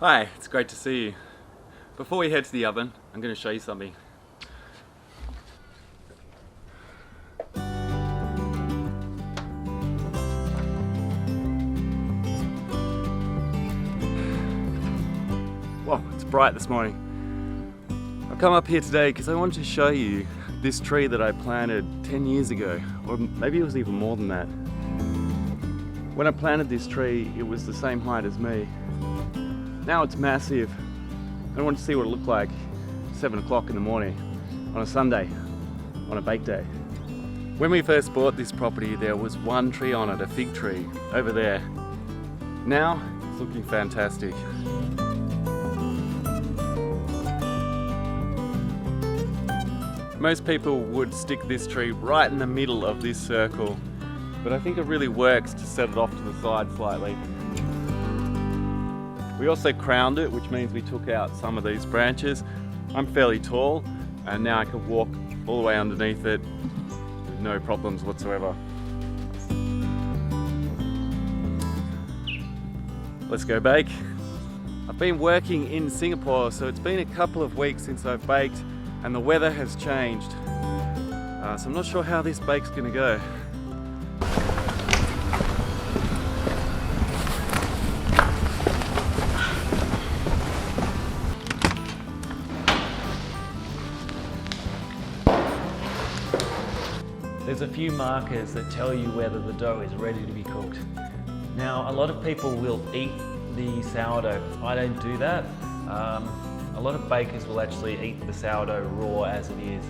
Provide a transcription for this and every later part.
Hi, it's great to see you. Before we head to the oven, I'm going to show you something. Whoa, it's bright this morning. I've come up here today because I wanted to show you this tree that I planted 10 years ago, or maybe it was even more than that. When I planted this tree, it was the same height as me. Now it's massive. I want to see what it looked like 7 o'clock in the morning on a Sunday, on a bake day. When we first bought this property, there was one tree on it, a fig tree, over there. Now, it's looking fantastic. Most people would stick this tree right in the middle of this circle, but I think it really works to set it off to the side slightly. We also crowned it, which means we took out some of these branches. I'm fairly tall, and now I can walk all the way underneath it with no problems whatsoever. Let's go bake. I've been working in Singapore, so it's been a couple of weeks since I've baked, and the weather has changed. So I'm not sure how this bake's gonna go. There's a few markers that tell you whether the dough is ready to be cooked. Now, a lot of people will eat the sourdough. I don't do that. A lot of bakers will actually eat the sourdough raw as it is.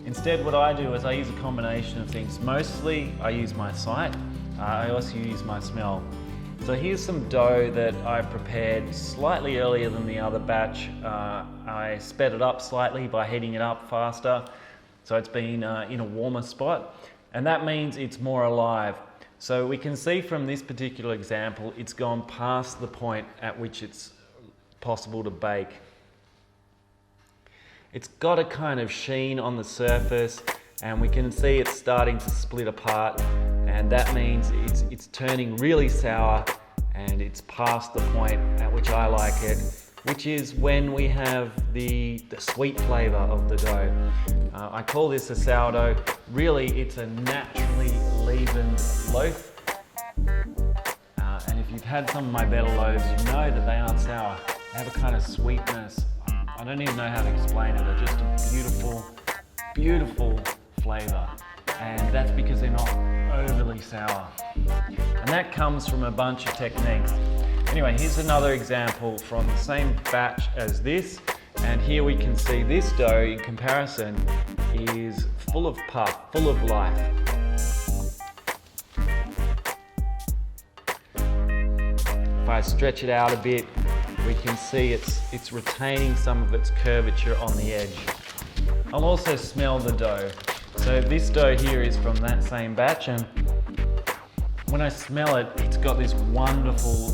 Instead, what I do is I use a combination of things. Mostly, I use my sight. I also use my smell. So here's some dough that I prepared slightly earlier than the other batch. I sped it up slightly by heating it up faster. So it's been in a warmer spot, and that means it's more alive. So we can see from this particular example, it's gone past the point at which it's possible to bake. It's got a kind of sheen on the surface, and we can see it's starting to split apart, and that means it's turning really sour, and it's past the point at which I like it, which is when we have the sweet flavour of the dough. I call this a sourdough. Really, it's a naturally leavened loaf. And if you've had some of my better loaves, you know that they aren't sour. They have a kind of sweetness. I don't even know how to explain it. They're just a beautiful, beautiful flavour. And that's because they're not overly sour. And that comes from a bunch of techniques. Anyway, here's another example from the same batch as this. And here we can see this dough in comparison is full of puff, full of life. If I stretch it out a bit, we can see it's retaining some of its curvature on the edge. I'll also smell the dough. So this dough here is from that same batch, and when I smell it, it's got this wonderful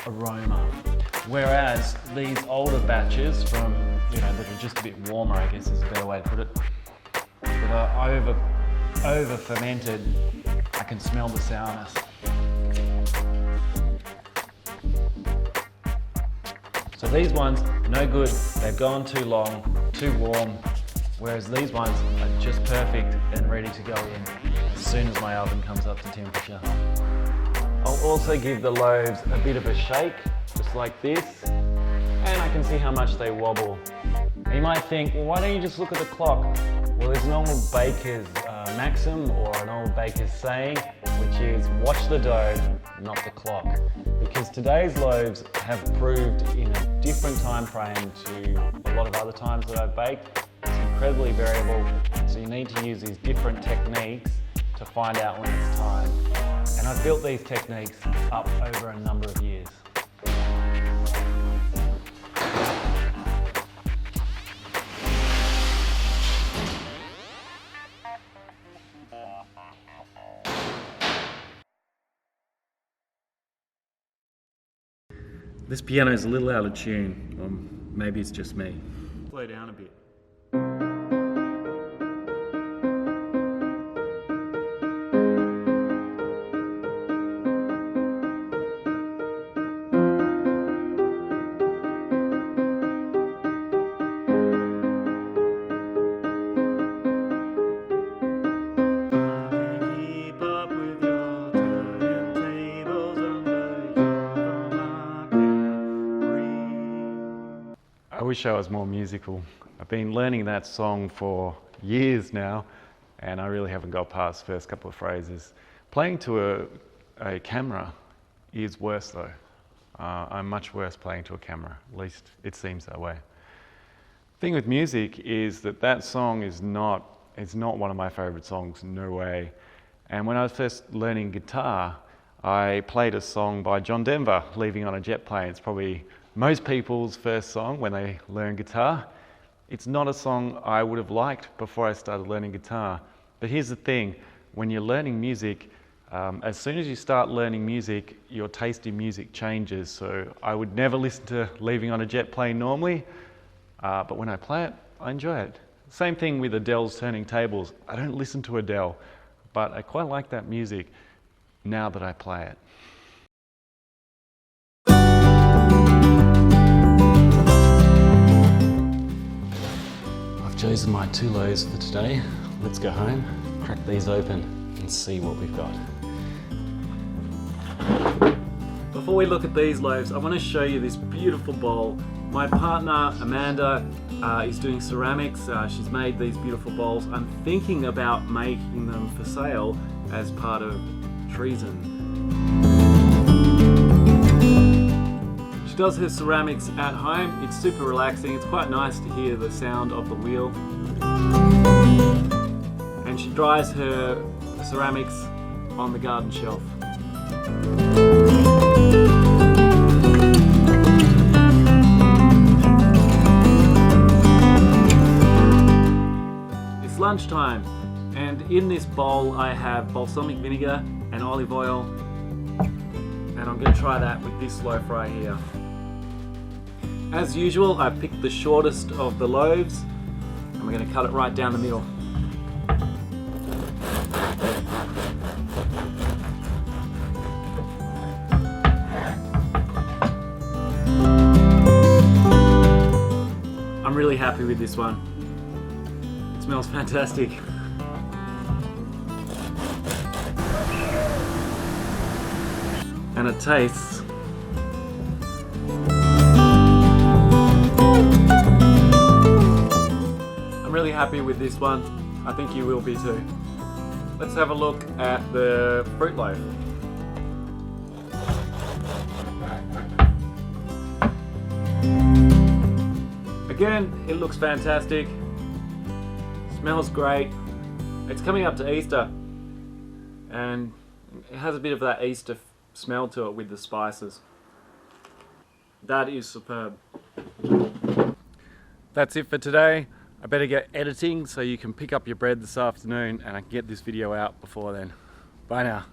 aroma. Whereas these older batches from, that are just a bit warmer, I guess is a better way to put it, that are over fermented, I can smell the sourness. So these ones, no good, they've gone too long, too warm, whereas these ones are just perfect and ready to go in as soon as my oven comes up to temperature. I'll also give the loaves a bit of a shake, just like this, and I can see how much they wobble. And you might think, well, why don't you just look at the clock? Well, there's an old baker's maxim, or an old baker's saying, which is watch the dough, not the clock. Because today's loaves have proved in a different time frame to a lot of other times that I've baked. It's incredibly variable, so you need to use these different techniques to find out when it's time. And I've built these techniques up over a number of years. This piano is a little out of tune, or maybe it's just me. Slow down a bit. wish I was more musical. I've been learning that song for years now, and I really haven't got past the first couple of phrases. Playing to a camera is worse though. I'm much worse playing to a camera, at least it seems that way. The thing with music is that song is not one of my favourite songs, no way. And when I was first learning guitar, I played a song by John Denver, Leaving on a Jet Plane. It's probably most people's first song when they learn guitar. It's not a song I would have liked before I started learning guitar. But here's the thing, when you're learning music, as soon as you start learning music, your taste in music changes. So I would never listen to Leaving on a Jet Plane normally, but when I play it, I enjoy it. Same thing with Adele's Turning Tables. I don't listen to Adele, but I quite like that music now that I play it. I've chosen my 2 loaves for today. Let's go home, crack these open and see what we've got. Before we look at these loaves, I want to show you this beautiful bowl. My partner Amanda is doing ceramics. She's made these beautiful bowls. I'm thinking about making them for sale as part of treason. She does her ceramics at home. It's super relaxing. It's quite nice to hear the sound of the wheel. And she dries her ceramics on the garden shelf. It's lunchtime, and in this bowl I have balsamic vinegar and olive oil, and I'm going to try that with this loaf right here. As usual, I picked the shortest of the loaves and we're going to cut it right down the middle. I'm really happy with this one. It smells fantastic. And it tastes I'm really happy with this one. I think you will be too. Let's have a look at the fruit loaf. Again, it looks fantastic. Smells great. It's coming up to Easter and it has a bit of that Easter smell to it with the spices. That is superb. That's it for today. I better get editing so you can pick up your bread this afternoon and I can get this video out before then. Bye now.